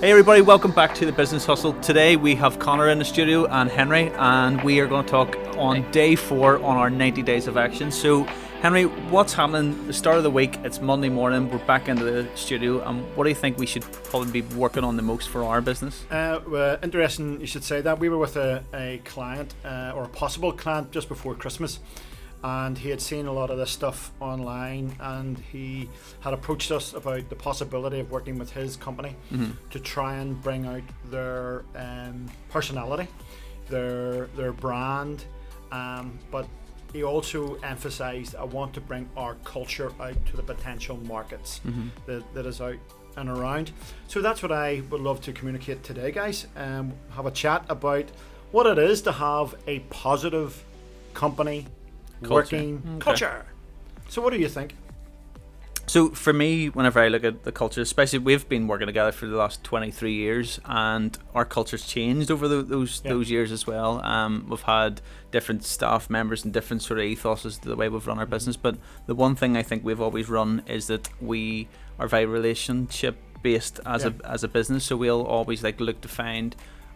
Hey everybody, welcome back to the Business Hustle. Today we have Connor in the studio and Henry, and we are going to talk on day 4 on our 90 days of action. So Henry, what's happening? The start of the week, it's Monday morning, we're back into the studio, and what do you think we should probably be working on the most for our business? Interesting you should say that. We were with a client or a possible client just before Christmas, and he had seen a lot of this stuff online, and he had approached us about the possibility of working with his company to try and bring out their personality, their brand, but he also emphasised, I want to bring our culture out to the potential markets that is out and around. So that's what I would love to communicate today, guys, and have a chat about what it is to have a positive company working culture. So what do you think? So for me, whenever I look at the culture, especially we've been working together for the last 23 years, and our culture's changed over those years as well. We've had different staff members and different sort of ethos to the way we've run our business, but the one thing I think we've always run is that we are very relationship based as a business. So we'll always look to find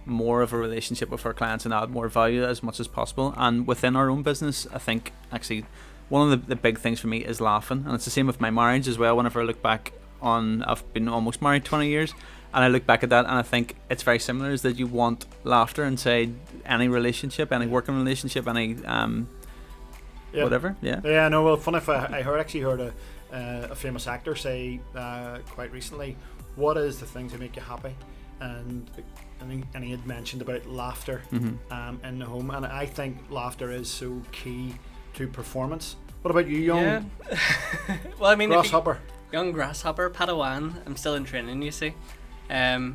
more of a relationship with our clients and add more value as much as possible. And within our own business, I think actually one of the big things for me is laughing, and it's the same with my marriage as well. Whenever I look back on, I've been almost married 20 years, and I look back at that and I think it's very similar, is that you want laughter inside any relationship, any working relationship, any whatever. Yeah, no, well, funny if I actually heard a famous actor say quite recently, what is the things that make you happy? And he had mentioned about laughter in the home, and I think laughter is so key to performance. What about you, young well, I mean, grasshopper? Young grasshopper, Padawan. I'm still in training, you see. No,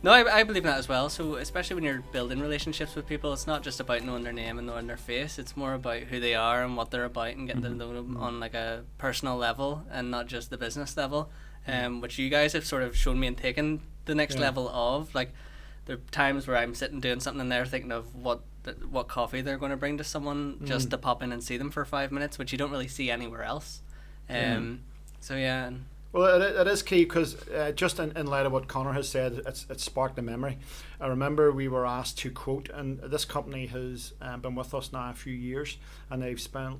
I believe that as well. So especially when you're building relationships with people, it's not just about knowing their name and knowing their face. It's more about who they are and what they're about, and getting to know them on like a personal level and not just the business level. Which you guys have sort of shown me and taken the next level of. Like, there are times where I'm sitting doing something and they're thinking of what coffee they're going to bring to someone just to pop in and see them for 5 minutes, which you don't really see anywhere else. So yeah. Well, it is key because just in light of what Connor has said, it sparked a memory. I remember we were asked to quote, and this company has been with us now a few years, and they've spent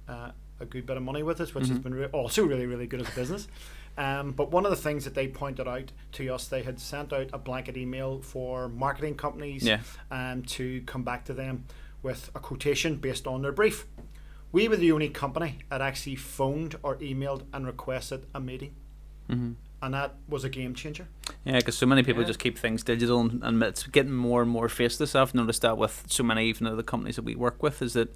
a good bit of money with us, which has been also really, really good as a business. But one of the things that they pointed out to us, they had sent out a blanket email for marketing companies to come back to them with a quotation based on their brief. We were the only company that actually phoned or emailed and requested a meeting. And that was a game changer. Yeah, because so many people just keep things digital, and it's getting more and more faceless. I've noticed that with so many, even of the companies that we work with, is that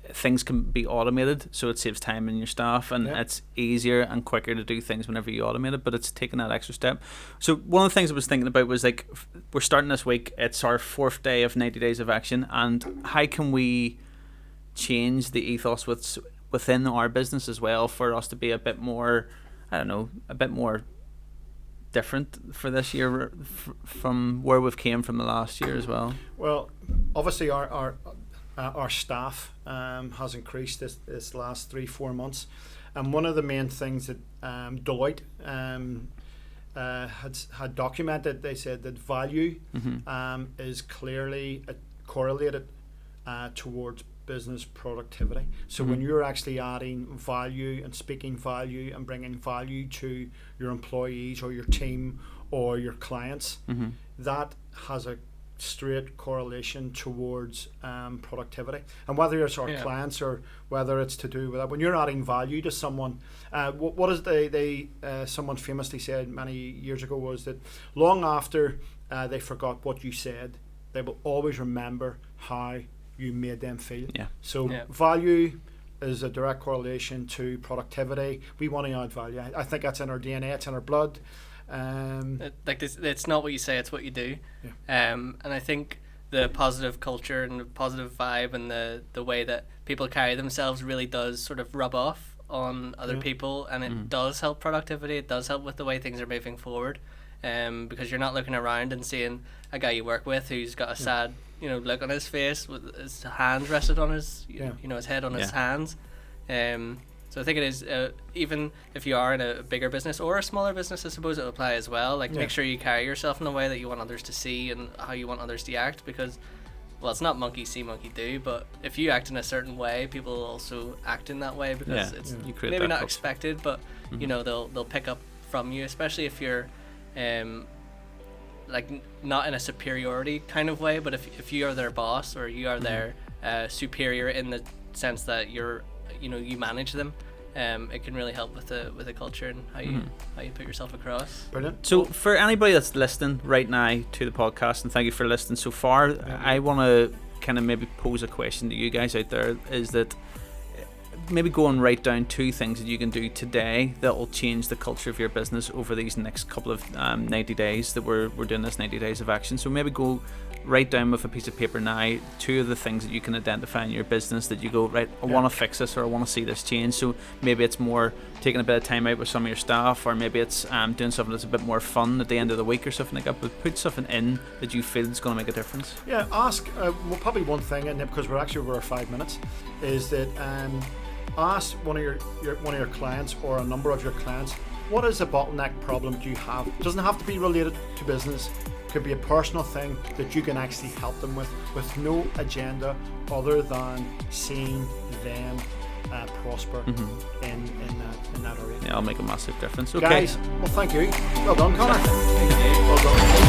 things can be automated, so it saves time in your staff, and it's easier and quicker to do things whenever you automate it, but it's taking that extra step. So one of the things I was thinking about was, like, we're starting this week, it's our 4th day of 90 days of action, and how can we change the ethos within our business as well for us to be a bit more, I don't know, a bit more different for this year from where we've came from the last year as well? Well, obviously our staff has increased this last 3-4 months, and one of the main things that Deloitte had documented, they said that value is clearly correlated towards business productivity. So when you're actually adding value and speaking value and bringing value to your employees or your team or your clients, that has a straight correlation towards productivity. And whether it's our clients or whether it's to do with that, when you're adding value to someone, what is they someone famously said many years ago was that long after they forgot what you said, they will always remember how you made them feel. So value is a direct correlation to productivity. We want to add value. I think that's in our DNA, it's in our blood. It's not what you say, it's what you do. And I think the positive culture and the positive vibe and the way that people carry themselves really does sort of rub off on other people, and it does help productivity. It does help with the way things are moving forward, because you're not looking around and seeing a guy you work with who's got a sad look on his face with his hands rested on his his head on his hands. So I think it is, even if you are in a bigger business or a smaller business, I suppose it will apply as well. Like, make sure you carry yourself in a way that you want others to see and how you want others to act, because, well, it's not monkey see, monkey do, but if you act in a certain way, people will also act in that way, because it's maybe not expected, but, you know, they'll pick up from you, especially if you're, like, not in a superiority kind of way, but if you are their boss, or you are their superior in the sense that you're, you know, you manage them, it can really help with the culture and how you put yourself across. Brilliant. So for anybody that's listening right now to the podcast, and thank you for listening so far, I want to kind of maybe pose a question to you guys out there, is that maybe go and write down 2 things that you can do today that will change the culture of your business over these next couple of 90 days that we're doing this 90 days of action. So maybe go write down with a piece of paper now 2 of the things that you can identify in your business that you go, right, I want to fix this, or I want to see this change. So maybe it's more taking a bit of time out with some of your staff, or maybe it's doing something that's a bit more fun at the end of the week or something like that, but put something in that you feel is going to make a difference. Yeah, ask, well, probably one thing, and because we're actually over our 5 minutes, is that ask one of your clients, or a number of your clients, what is a bottleneck problem do you have? It doesn't have to be related to business. It could be a personal thing that you can actually help them with no agenda other than seeing them prosper in that area. Yeah, it'll make a massive difference. Okay. Guys, well, thank you. Well done, Connor. Thank you. Well done.